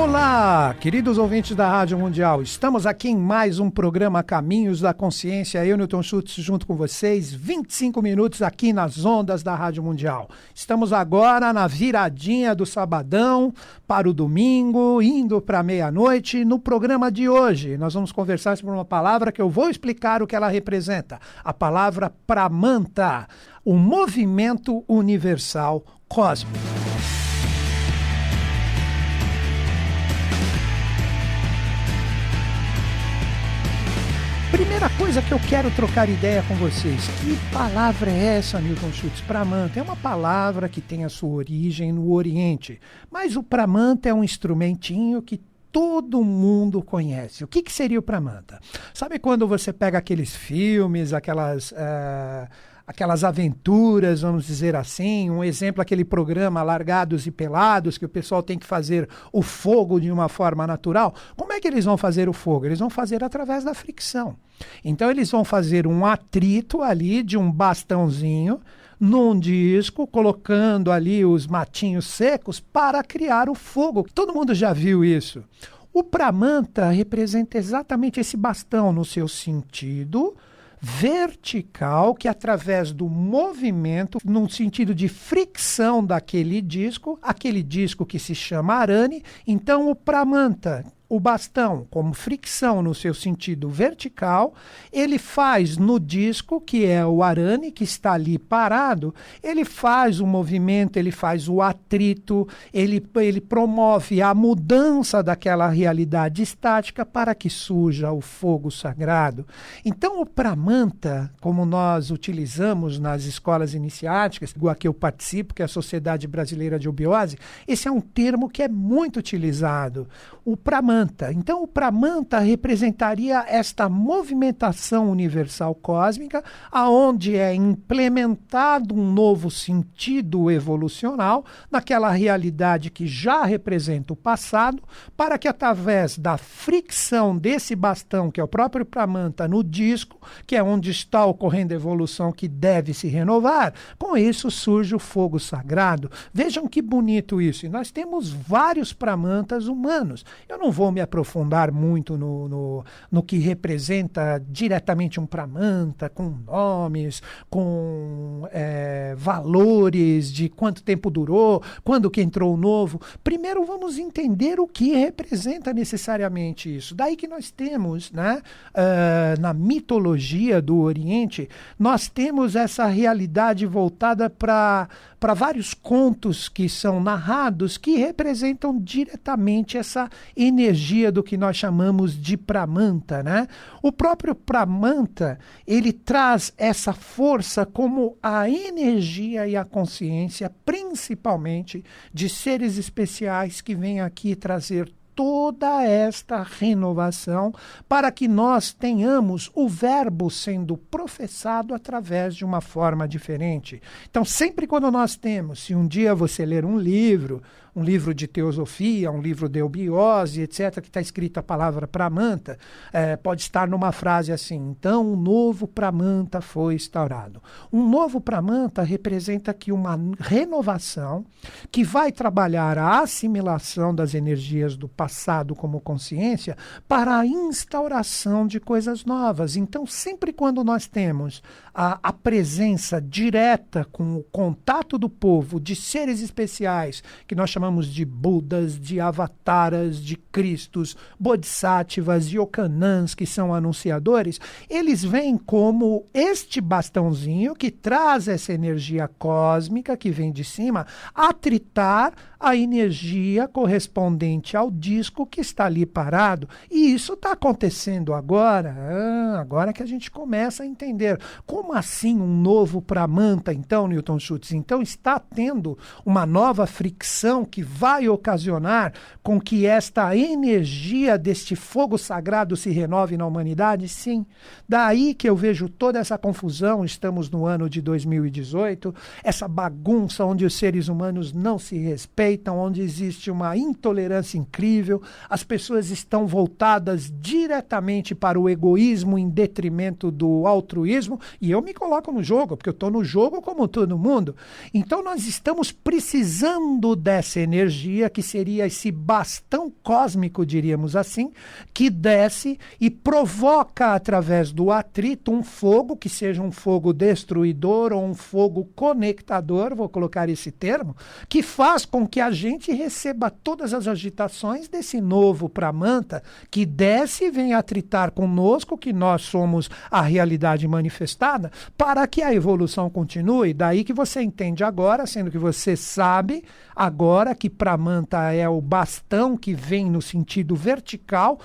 Olá, queridos ouvintes da Rádio Mundial. Estamos aqui em mais um programa Caminhos da Consciência. Eu, Newton Schultz, junto com vocês, 25 minutos aqui nas ondas da Rádio Mundial. Estamos agora na viradinha do sabadão para o domingo, indo para meia-noite. No programa de hoje, nós vamos conversar sobre uma palavra que eu vou explicar o que ela representa. A palavra Pramanta, o movimento universal cósmico. Primeira coisa que eu quero trocar ideia com vocês, que palavra é essa, Newton Schultz? Pramanta é uma palavra que tem a sua origem no Oriente, mas o Pramanta é um instrumentinho que todo mundo conhece. O que seria o Pramanta? Sabe quando você pega aqueles filmes, aquelas aventuras, vamos dizer assim, um exemplo, aquele programa Largados e Pelados, que o pessoal tem que fazer o fogo de uma forma natural. Como é que eles vão fazer o fogo? Eles vão fazer através da fricção. Então eles vão fazer um atrito ali de um bastãozinho num disco, colocando ali os matinhos secos para criar o fogo. Todo mundo já viu isso. O Pramanta representa exatamente esse bastão no seu sentido vertical, que através do movimento, num sentido de fricção daquele disco, aquele disco que se chama arane, então o Pramanta, o bastão, como fricção no seu sentido vertical, ele faz no disco, que é o arane, que está ali parado, ele faz o movimento, ele faz o atrito, ele promove a mudança daquela realidade estática para que surja o fogo sagrado. Então o Pramanta, como nós utilizamos nas escolas iniciáticas, igual a que eu participo, que é a Sociedade Brasileira de Obiose, esse é um termo que é muito utilizado. O Pramanta. Então, o Pramanta representaria esta movimentação universal cósmica, aonde é implementado um novo sentido evolucional naquela realidade que já representa o passado, para que através da fricção desse bastão, que é o próprio Pramanta, no disco, que é onde está ocorrendo a evolução que deve se renovar, com isso surge o fogo sagrado. Vejam que bonito isso. E nós temos vários Pramantas humanos. Eu não vou me aprofundar muito no que representa diretamente um Pramanta, com nomes, com valores de quanto tempo durou, quando que entrou o novo. Primeiro vamos entender o que representa necessariamente isso. Daí que nós temos, né, na mitologia do Oriente, nós temos essa realidade voltada para vários contos que são narrados que representam diretamente essa energia do que nós chamamos de Pramanta, né? O próprio Pramanta, ele traz essa força como a energia e a consciência, principalmente de seres especiais que vêm aqui trazer toda esta renovação para que nós tenhamos o verbo sendo professado através de uma forma diferente. Então, sempre quando nós temos, se um dia você ler um livro de teosofia, um livro de eubiose, etc., que está escrito a palavra Pramanta, pode estar numa frase assim: então um novo Pramanta foi instaurado. Um novo Pramanta representa aqui uma renovação que vai trabalhar a assimilação das energias do passado como consciência para a instauração de coisas novas. Então, sempre quando nós temos a presença direta com o contato do povo, de seres especiais, que nós chamamos de Budas, de Avataras, de Cristos, Bodhisattvas e Yokanãs, que são anunciadores, eles vêm como este bastãozinho que traz essa energia cósmica que vem de cima, atritar a energia correspondente ao disco que está ali parado. E isso está acontecendo agora, agora que a gente começa a entender. Como assim um novo Pramanta, então, Newton Schultz? Então está tendo uma nova fricção que vai ocasionar com que esta energia deste fogo sagrado se renove na humanidade? Sim. Daí que eu vejo toda essa confusão, estamos no ano de 2018, essa bagunça onde os seres humanos não se respeitam, respeitam, onde existe uma intolerância incrível, as pessoas estão voltadas diretamente para o egoísmo em detrimento do altruísmo, e eu me coloco no jogo, porque eu estou no jogo como todo mundo. Então nós estamos precisando dessa energia, que seria esse bastão cósmico, diríamos assim, que desce e provoca através do atrito um fogo, que seja um fogo destruidor ou um fogo conectador, vou colocar esse termo, que faz com que a gente receba todas as agitações desse novo Pramanta, que desce e vem atritar conosco, que nós somos a realidade manifestada, para que a evolução continue. Daí que você entende agora, sendo que você sabe agora que Pramanta é o bastão que vem no sentido vertical,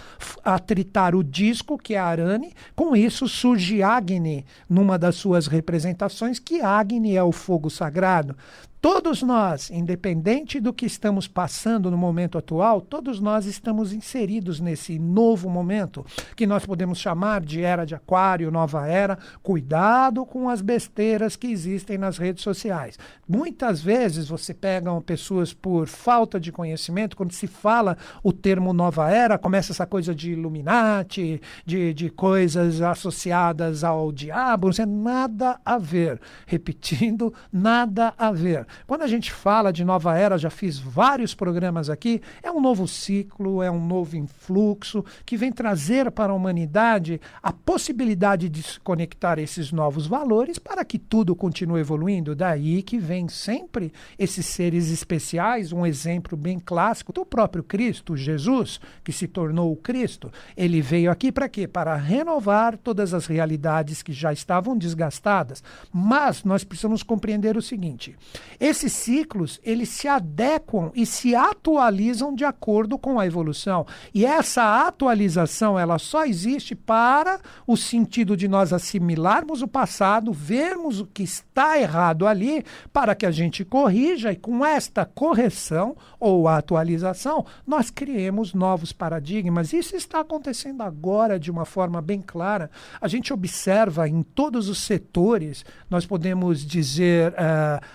atritar o disco, que é Arani. Com isso surge Agni, numa das suas representações, que Agni é o fogo sagrado. Todos nós, independente do que estamos passando no momento atual, todos nós estamos inseridos nesse novo momento, que nós podemos chamar de Era de Aquário, Nova Era. Cuidado com as besteiras que existem nas redes sociais. Muitas vezes você pega pessoas por falta de conhecimento, quando se fala o termo Nova Era, começa essa coisa de Illuminati, de coisas associadas ao diabo, não tem nada a ver. Repetindo, nada a ver. Quando a gente fala de nova era, já fiz vários programas aqui, é um novo ciclo, é um novo influxo que vem trazer para a humanidade a possibilidade de se conectar esses novos valores para que tudo continue evoluindo. Daí que vem sempre esses seres especiais, um exemplo bem clássico do próprio Cristo, Jesus, que se tornou o Cristo. Ele veio aqui para quê? Para renovar todas as realidades que já estavam desgastadas. Mas nós precisamos compreender o seguinte: esses ciclos, eles se adequam e se atualizam de acordo com a evolução. E essa atualização, ela só existe para o sentido de nós assimilarmos o passado, vermos o que está errado ali, para que a gente corrija, e com esta correção ou atualização, nós criemos novos paradigmas. Isso está acontecendo agora de uma forma bem clara. A gente observa em todos os setores, nós podemos dizer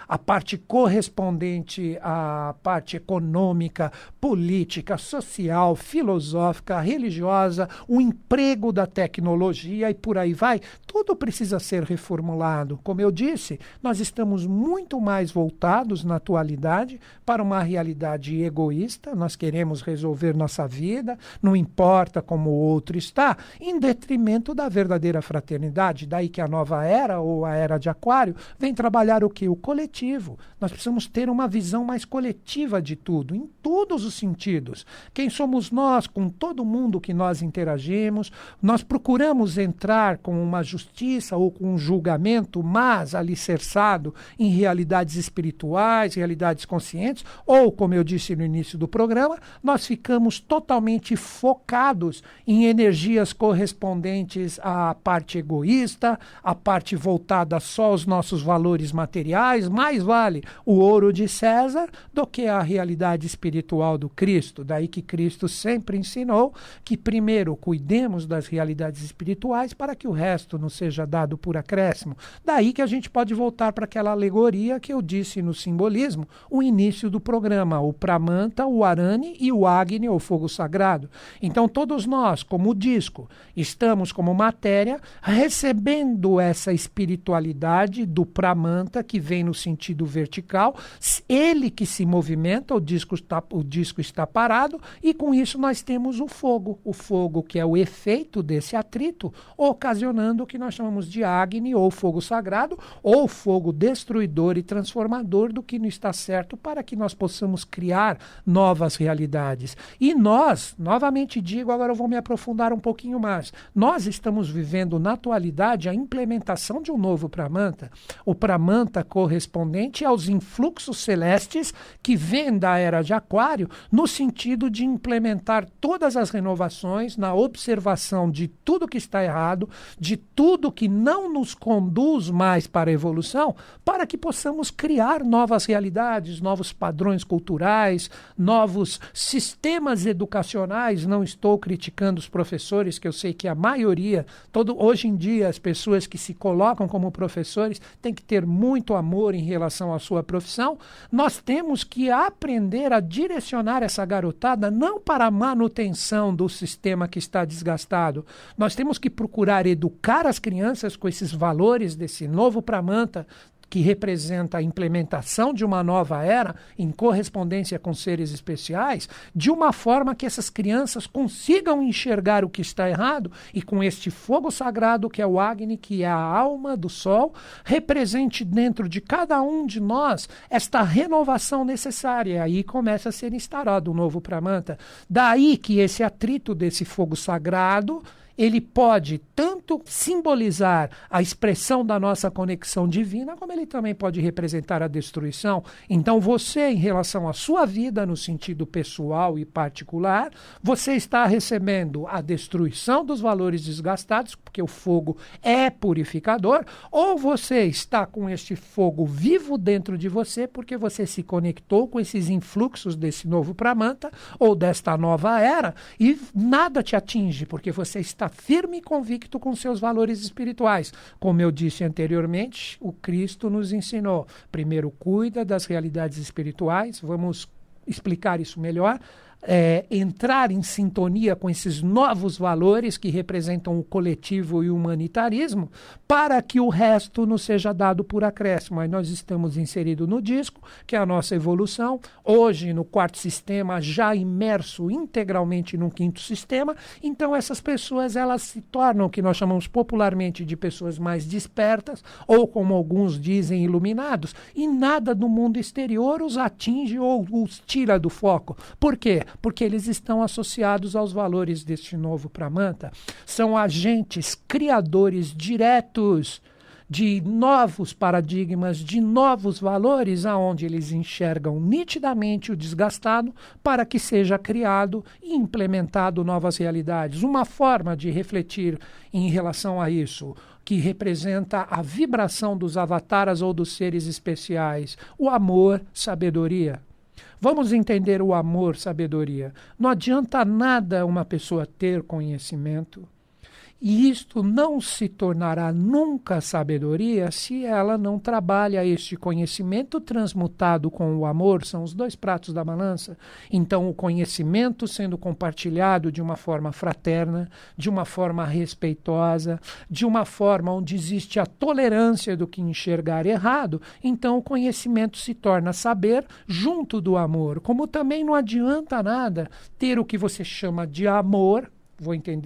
a parte correspondente à parte econômica, política, social, filosófica, religiosa, o emprego da tecnologia e por aí vai. Tudo precisa ser reformulado. Como eu disse, nós estamos muito mais voltados na atualidade para uma realidade egoísta. Nós queremos resolver nossa vida, não importa como o outro está, em detrimento da verdadeira fraternidade. Daí que a nova era, ou a era de Aquário, vem trabalhar o quê? O coletivo. Nós precisamos ter uma visão mais coletiva de tudo, em todos os sentidos. Quem somos nós com todo mundo que nós interagimos? Nós procuramos entrar com uma justiça ou com um julgamento, mas alicerçado em realidades espirituais, realidades conscientes, ou, como eu disse no início do programa, nós ficamos totalmente focados em energias correspondentes à parte egoísta, à parte voltada só aos nossos valores materiais. Mais vale o ouro de César do que a realidade espiritual do Cristo. Daí que Cristo sempre ensinou que primeiro cuidemos das realidades espirituais para que o resto não seja dado por acréscimo. Daí que a gente pode voltar para aquela alegoria que eu disse no simbolismo, o início do programa, o Pramanta, o Arani e o Agni, o fogo sagrado. Então todos nós, como disco, estamos como matéria recebendo essa espiritualidade do Pramanta que vem no sentido vertical, ele que se movimenta, o disco está parado, e com isso nós temos o fogo que é o efeito desse atrito, ocasionando o que nós chamamos de Agni, ou fogo sagrado, ou fogo destruidor e transformador do que não está certo, para que nós possamos criar novas realidades. E nós, novamente digo, agora eu vou me aprofundar um pouquinho mais, nós estamos vivendo na atualidade a implementação de um novo Pramanta, o Pramanta correspondente aos influxos celestes que vêm da era de Aquário, no sentido de implementar todas as renovações na observação de tudo que está errado, de tudo que não nos conduz mais para a evolução, para que possamos criar novas realidades, novos padrões culturais, novos sistemas educacionais. Não estou criticando os professores, que eu sei que a maioria, hoje em dia, as pessoas que se colocam como professores têm que ter muito amor em relação relação à sua profissão, nós temos que aprender a direcionar essa garotada não para a manutenção do sistema que está desgastado. Nós temos que procurar educar as crianças com esses valores desse novo Pramanta, que representa a implementação de uma nova era em correspondência com seres especiais, de uma forma que essas crianças consigam enxergar o que está errado e com este fogo sagrado que é o Agni, que é a alma do Sol, represente dentro de cada um de nós esta renovação necessária. E aí começa a ser instaurado um novo Pramanta. Daí que esse atrito desse fogo sagrado, ele pode tanto simbolizar a expressão da nossa conexão divina, como ele também pode representar a destruição. Então você, em relação à sua vida, no sentido pessoal e particular, você está recebendo a destruição dos valores desgastados, porque o fogo é purificador, ou você está com este fogo vivo dentro de você, porque você se conectou com esses influxos desse novo Pramanta, ou desta nova era, e nada te atinge, porque você está firme e convicto com seus valores espirituais. Como eu disse anteriormente, o Cristo nos ensinou. Primeiro, cuida das realidades espirituais. Vamos explicar isso melhor. Entrar em sintonia com esses novos valores que representam o coletivo e o humanitarismo, para que o resto nos seja dado por acréscimo. Aí nós estamos inseridos no disco, que é a nossa evolução, hoje no quarto sistema, já imerso integralmente no quinto sistema. Então essas pessoas, elas se tornam o que nós chamamos popularmente de pessoas mais despertas, ou como alguns dizem, iluminados, e nada do mundo exterior os atinge ou os tira do foco. Por quê? Porque eles estão associados aos valores deste novo Pramanta. São agentes criadores diretos de novos paradigmas, de novos valores, aonde eles enxergam nitidamente o desgastado para que seja criado e implementado novas realidades. Uma forma de refletir em relação a isso, que representa a vibração dos avataras ou dos seres especiais, o amor, sabedoria. Vamos entender o amor, sabedoria. Não adianta nada uma pessoa ter conhecimento, e isto não se tornará nunca sabedoria se ela não trabalha este conhecimento transmutado com o amor. São os dois pratos da balança. Então, o conhecimento sendo compartilhado de uma forma fraterna, de uma forma respeitosa, de uma forma onde existe a tolerância do que enxergar errado, então o conhecimento se torna saber junto do amor. Como também não adianta nada ter o que você chama de amor.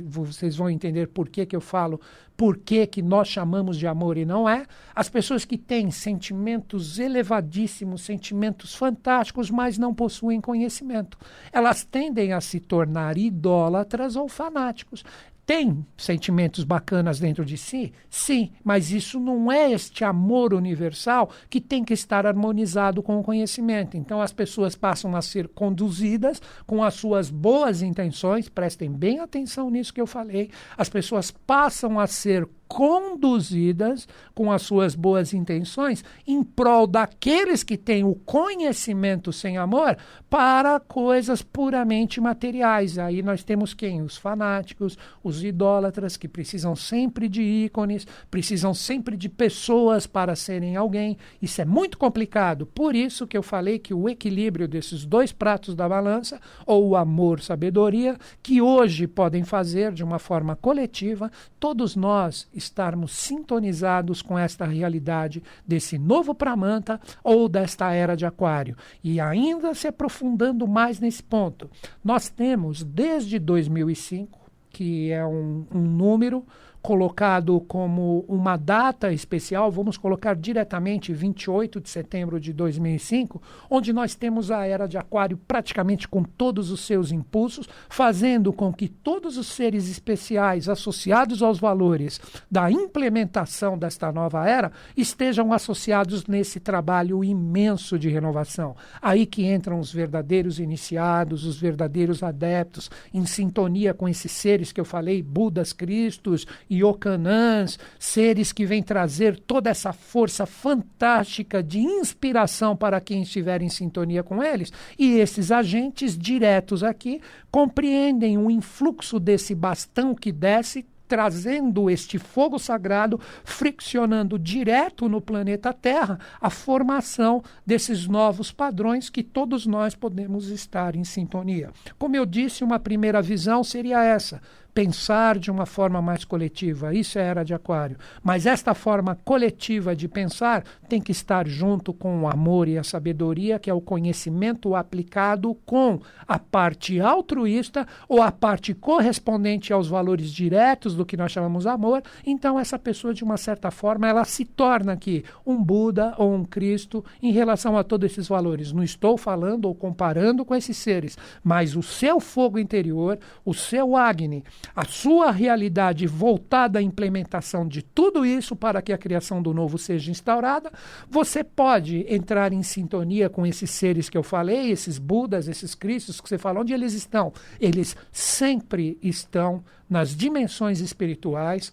Vocês vão entender por que eu falo, por que nós chamamos de amor e não é. As pessoas que têm sentimentos elevadíssimos, sentimentos fantásticos, mas não possuem conhecimento, elas tendem a se tornar idólatras ou fanáticos. Tem sentimentos bacanas dentro de si? Sim, mas isso não é este amor universal que tem que estar harmonizado com o conhecimento. Então as pessoas passam a ser conduzidas com as suas boas intenções, prestem bem atenção nisso que eu falei, as pessoas passam a ser conduzidas com as suas boas intenções em prol daqueles que têm o conhecimento sem amor para coisas puramente materiais. Aí nós temos quem? Os fanáticos, os idólatras, que precisam sempre de ícones, precisam sempre de pessoas para serem alguém. Isso é muito complicado. Por isso que eu falei que o equilíbrio desses dois pratos da balança, ou o amor, sabedoria, que hoje podem fazer de uma forma coletiva, todos nós estarmos sintonizados com esta realidade desse novo Pramanta ou desta era de Aquário. E ainda se aprofundando mais nesse ponto, nós temos desde 2005, que é um número colocado como uma data especial, vamos colocar diretamente 28 de setembro de 2005, onde nós temos a era de Aquário praticamente com todos os seus impulsos, fazendo com que todos os seres especiais associados aos valores da implementação desta nova era estejam associados nesse trabalho imenso de renovação. Aí que entram os verdadeiros iniciados, os verdadeiros adeptos, em sintonia com esses seres que eu falei, Budas, Cristos, Yokanãs, seres que vêm trazer toda essa força fantástica de inspiração para quem estiver em sintonia com eles. E esses agentes diretos aqui compreendem o influxo desse bastão que desce trazendo este fogo sagrado, friccionando direto no planeta Terra a formação desses novos padrões que todos nós podemos estar em sintonia. Como eu disse, uma primeira visão seria essa: pensar de uma forma mais coletiva. Isso é Era de Aquário. Mas esta forma coletiva de pensar tem que estar junto com o amor e a sabedoria, que é o conhecimento aplicado com a parte altruísta ou a parte correspondente aos valores diretos do que nós chamamos amor. Então essa pessoa, de uma certa forma, ela se torna aqui um Buda ou um Cristo em relação a todos esses valores. Não estou falando ou comparando com esses seres, mas o seu fogo interior, o seu Agni, a sua realidade voltada à implementação de tudo isso para que a criação do novo seja instaurada, você pode entrar em sintonia com esses seres que eu falei, esses Budas, esses Cristos que você falou. Onde eles estão? Eles sempre estão nas dimensões espirituais,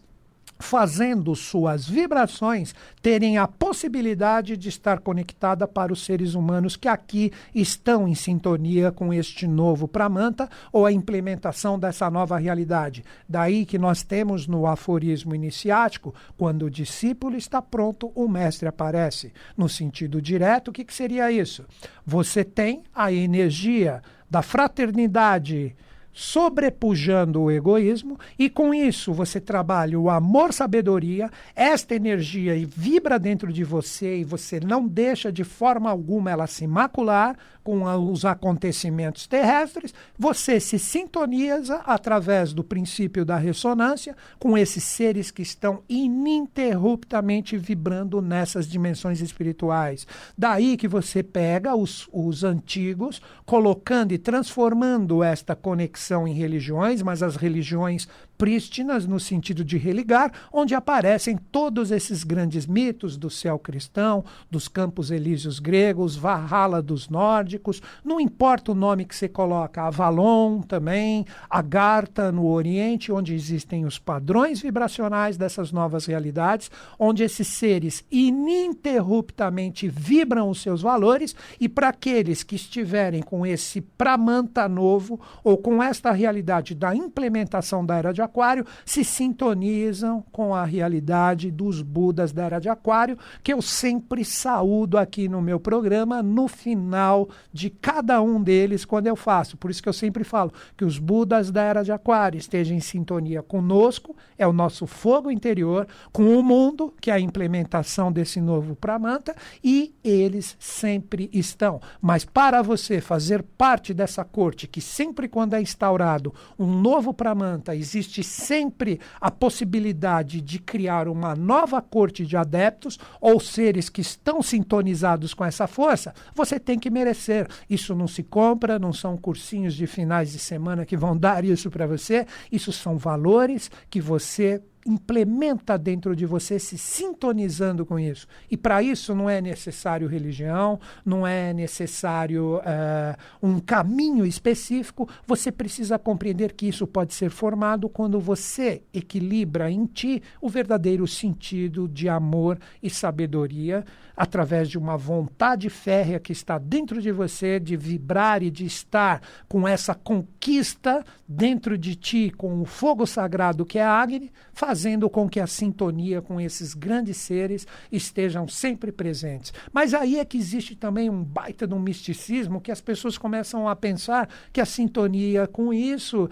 fazendo suas vibrações terem a possibilidade de estar conectada para os seres humanos que aqui estão em sintonia com este novo Pramanta ou a implementação dessa nova realidade. Daí que nós temos no aforismo iniciático: quando o discípulo está pronto, o mestre aparece. No sentido direto, o que seria isso? Você tem a energia da fraternidade sobrepujando o egoísmo, e com isso você trabalha o amor-sabedoria, esta energia vibra dentro de você e você não deixa de forma alguma ela se macular com os acontecimentos terrestres. Você se sintoniza através do princípio da ressonância com esses seres que estão ininterruptamente vibrando nessas dimensões espirituais. Daí que você pega os antigos, colocando e transformando esta conexão em religiões, mas as religiões prístinas no sentido de religar, onde aparecem todos esses grandes mitos do céu cristão, dos campos elíseos gregos, Valhalla dos nórdicos, não importa o nome que você coloca, Avalon também, Agartha no Oriente, onde existem os padrões vibracionais dessas novas realidades, onde esses seres ininterruptamente vibram os seus valores, e para aqueles que estiverem com esse Pramanta novo ou com esta realidade da implementação da Era de Aquário, se sintonizam com a realidade dos Budas da Era de Aquário, que eu sempre saúdo aqui no meu programa, no final de cada um deles, quando eu faço. Por isso que eu sempre falo que os Budas da Era de Aquário estejam em sintonia conosco, é o nosso fogo interior, com o mundo, que é a implementação desse novo Pramanta, e eles sempre estão. Mas para você fazer parte dessa corte, que sempre quando é instaurado um novo Pramanta, existe sempre a possibilidade de criar uma nova corte de adeptos ou seres que estão sintonizados com essa força, você tem que merecer. Isso não se compra, não são cursinhos de finais de semana que vão dar isso para você. Isso são valores que você implementa dentro de você, se sintonizando com isso. E para isso não é necessário religião, não é necessário um caminho específico. Você precisa compreender que isso pode ser formado quando você equilibra em ti o verdadeiro sentido de amor e sabedoria, através de uma vontade férrea que está dentro de você, de vibrar e de estar com essa conquista dentro de ti, com o fogo sagrado que é a Agni, fazendo com que a sintonia com esses grandes seres estejam sempre presentes. Mas aí é que existe também um baita de um misticismo, que as pessoas começam a pensar que a sintonia com isso,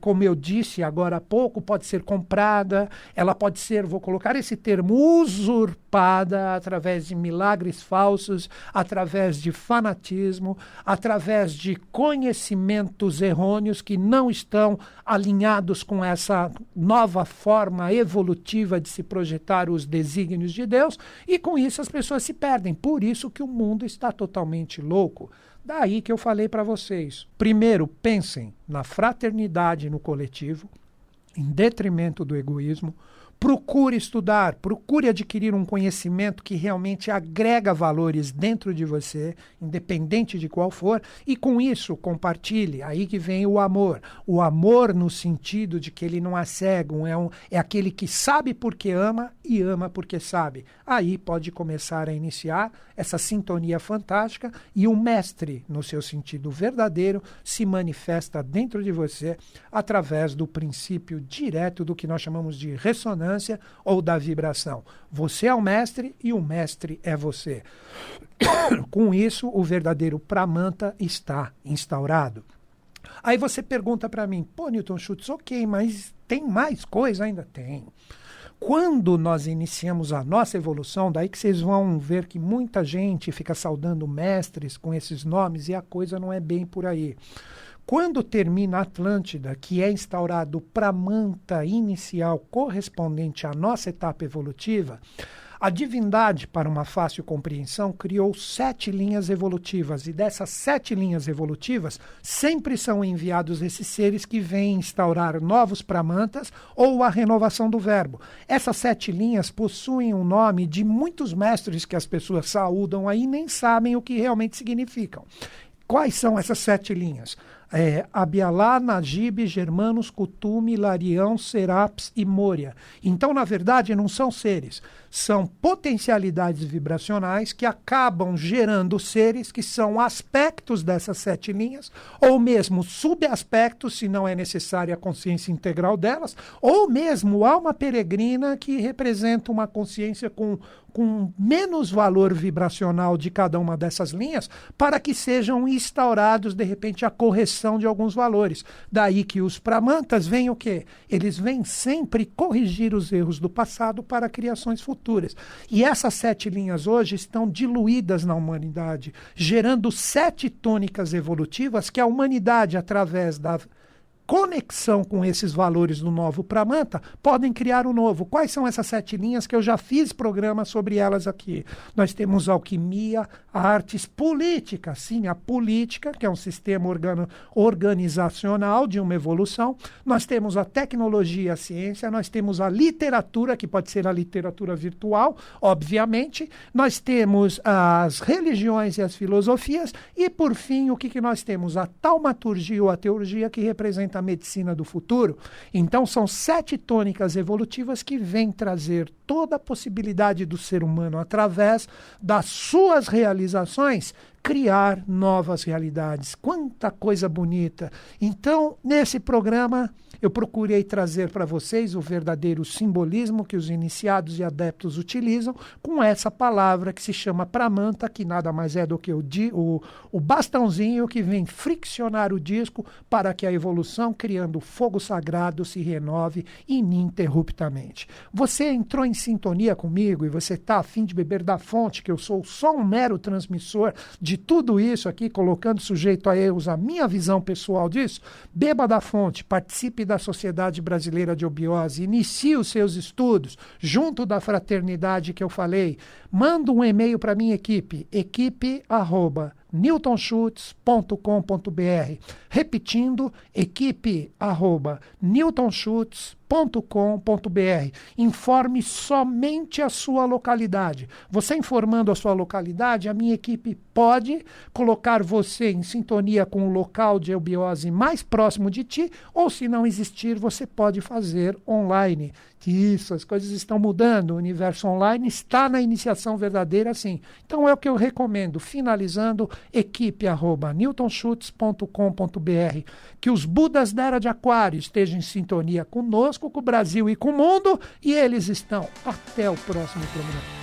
como eu disse agora há pouco, pode ser comprada, ela pode ser, vou colocar esse termo, usurpada através de milagres falsos, através de fanatismo, através de conhecimentos errôneos que não estão alinhados com essa nova forma evolutiva de se projetar os desígnios de Deus, e com isso as pessoas se perdem. Por isso que o mundo está totalmente louco. Daí que eu falei para vocês. Primeiro, pensem na fraternidade no coletivo, em detrimento do egoísmo. Procure estudar, procure adquirir um conhecimento que realmente agrega valores dentro de você, independente de qual for, e com isso compartilhe. Aí que vem o amor. O amor no sentido de que ele não é cego, é aquele que sabe porque ama e ama porque sabe. Aí pode começar a iniciar essa sintonia fantástica e o mestre, no seu sentido verdadeiro, se manifesta dentro de você através do princípio direto do que nós chamamos de ressonância ou da vibração. Você é o mestre e o mestre é você. Com isso, o verdadeiro Pramanta está instaurado. Aí você pergunta para mim, pô, Newton Schultz, ok, mas tem mais coisa? Ainda tem. Quando nós iniciamos a nossa evolução, daí que vocês vão ver que muita gente fica saudando mestres com esses nomes e a coisa não é bem por aí. Quando termina a Atlântida, que é instaurado o Pramanta inicial correspondente à nossa etapa evolutiva, a divindade, para uma fácil compreensão, criou 7 linhas evolutivas. E dessas 7 linhas evolutivas, sempre são enviados esses seres que vêm instaurar novos Pramantas ou a renovação do verbo. Essas 7 linhas possuem o nome de muitos mestres que as pessoas saúdam aí e nem sabem o que realmente significam. Quais são essas 7 linhas? Abialá, Najib, Germanos, Cutume, Larião, Serapis e Moria. Então, na verdade, não são seres, são potencialidades vibracionais que acabam gerando seres que são aspectos dessas 7 linhas, ou mesmo subaspectos, se não é necessária a consciência integral delas, ou mesmo alma peregrina que representa uma consciência com menos valor vibracional de cada uma dessas linhas, para que sejam instaurados, de repente, a correção de alguns valores. Daí que os Pramantas vêm o quê? Eles vêm sempre corrigir os erros do passado para criações futuras. E essas 7 linhas hoje estão diluídas na humanidade, gerando 7 tônicas evolutivas que a humanidade, através da conexão com esses valores do novo Pramanta, podem criar o novo. Quais são essas 7 linhas que eu já fiz programa sobre elas aqui? Nós temos alquimia, artes, política. Sim, a política, que é um sistema organizacional de uma evolução. Nós temos a tecnologia, a ciência. Nós temos a literatura, que pode ser a literatura virtual, obviamente. Nós temos as religiões e as filosofias. E, por fim, o que nós temos? A taumaturgia ou a teurgia, que representa a medicina do futuro. Então, são 7 tônicas evolutivas que vêm trazer toda a possibilidade do ser humano, através das suas realizações, criar novas realidades. Quanta coisa bonita! Então, nesse programa, eu procurei trazer para vocês o verdadeiro simbolismo que os iniciados e adeptos utilizam com essa palavra que se chama Pramanta, que nada mais é do que o bastãozinho que vem friccionar o disco para que a evolução, criando fogo sagrado, se renove ininterruptamente. Você entrou em sintonia comigo e você está a fim de beber da fonte, que eu sou só um mero transmissor de tudo isso aqui, colocando sujeito a erros a minha visão pessoal disso? Beba da fonte, participe da Sociedade Brasileira de Obiose, inicie os seus estudos junto da fraternidade que eu falei. Manda um e-mail para a minha equipe, equipe@newtonschutz.com.br. Repetindo, equipe@newtonschutz.com.br. Informe somente a sua localidade. Você informando a sua localidade, a minha equipe pode colocar você em sintonia com o local de eubiose mais próximo de ti, ou se não existir, você pode fazer online. Isso, as coisas estão mudando, o universo online está na iniciação verdadeira, sim. Então é o que eu recomendo, finalizando, equipe@newtonschutz.com.br. Que os Budas da Era de Aquário estejam em sintonia conosco, com o Brasil e com o mundo, e eles estão. Até o próximo programa.